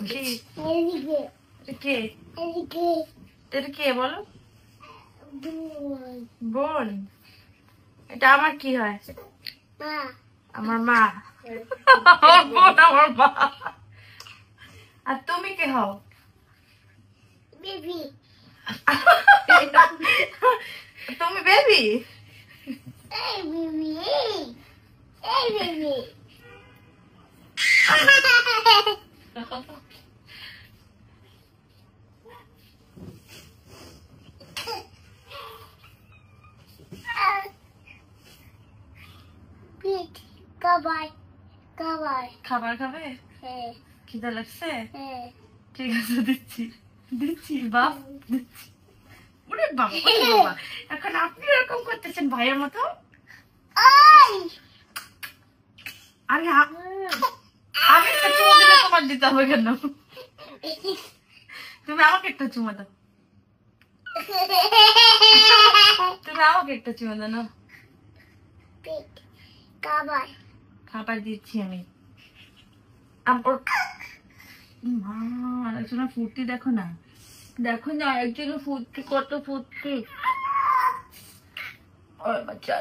কে এটা কে বলো? বোন। এটা আমার কি হয়? আমার মা। আমার বোন আমার মা। আর তুমি কে হও? বেবি। তুমি বেবি? এই বেবি, এই বেবি। খাবার খাবে? খিদে লাগছে? ঠিক আছে, দিচ্ছি দিচ্ছি বাপ দিচ্ছি। ওরে বাবা, বাবা এখন আপনি এরকম করতেছেন ভাইয়ের মতো? আরে আমি একটা চুমা দিলে তোমার দিতে হবে কেন? তুমি আমাকে একটা চুমা দাও। তুমি আমাকে একটা চুমা দাও না। খাবার দিচ্ছি আমি। একজনের ফুর্তি দেখো না, দেখো না একজনের ফুর্তি, কত ফুর্তি। বাচ্চা